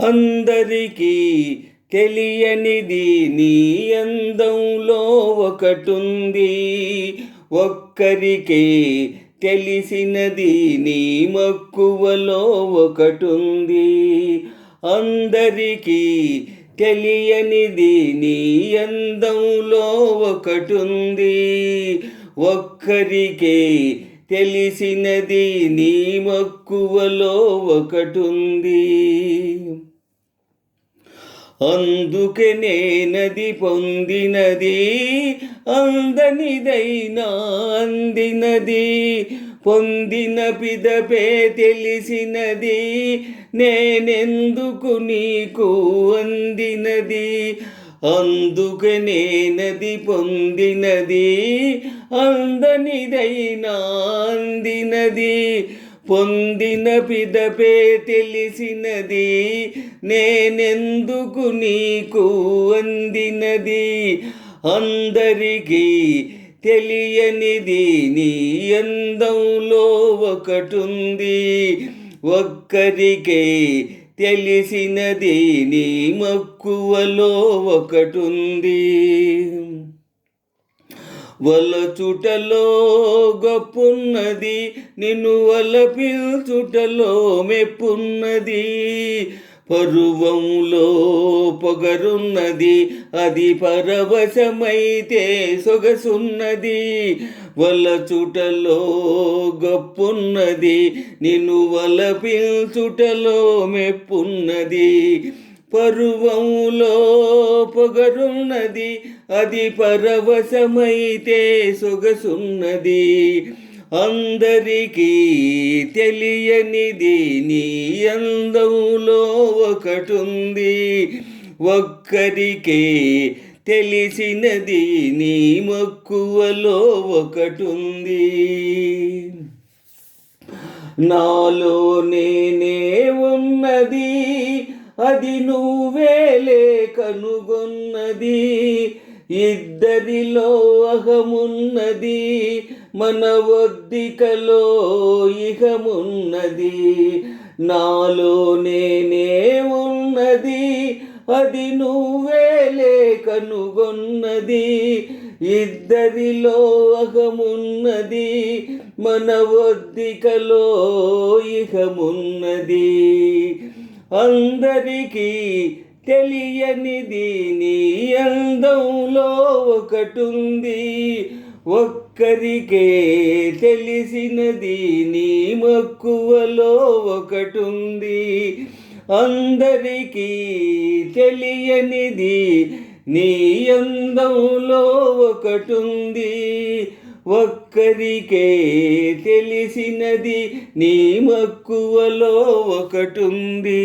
అందరికీ తెలియనిది నీ అందంలో ఒకటుంది, ఒక్కరికే తెలిసినది నీ మక్కువలో ఒకటుంది. అందరికీ తెలియనిది నీ అందంలో ఒకటుంది, ఒక్కరికే తెలిసినది నీ మక్కువలో ఒకటుంది. అందుకే నేనది పొందినది, అందనిదైనా అందినది, పొందిన పిదపే తెలిసినది, నేనెందుకు నీకు అందినది. అందుకే నేనది పొందినది, అందనిదైనా అందినది, పొందిన పిదపే తెలిసినది, నేనెందుకు నీకు అందినది. అందరికీ తెలియనిది నీ అందంలో ఒకటుంది, ఒక్కరికే తెలిసినది నీ మక్కువలో ఒకటుంది. వలచుటలో గొప్పున్నది, నిన్ను వలపించుటలో మెప్పున్నది, పరువంలో పొగరున్నది, అది పరవశమైతే సొగసున్నది. వలచుటలో గొప్పున్నది, నిన్ను వలపించుటలో మెప్పున్నది, పరువంలో పొగరున్నది, అది పరవశమైతే సొగసున్నది. అందరికీ తెలియనిది నీ అందంలో ఒకటుంది, ఒక్కరికే తెలిసినది నీ మక్కువలో ఒకటుంది. నాలో నేనే ఉన్నది, అది నువ్వేలే కనుగొన్నది, ఇద్దరిలో అహమున్నది, మన ఒద్దికలో ఇహమున్నది. నాలో నేనే ఉన్నది, అది నువ్వేలే కనుగొన్నది, ఇద్దరిలో అహమున్నది, మన ఒద్దికలో ఇహమున్నది. అందరికీ తెలియనిది నీ అందంలో ఒకటుంది, ఒక్కరికే తెలిసినది నీ మక్కువలో ఒకటుంది. అందరికీ తెలియనిది నీ అందంలో ఒకటుంది, ఒక్కరికే తెలిసినది నీ మక్కువలో ఒకటుంది.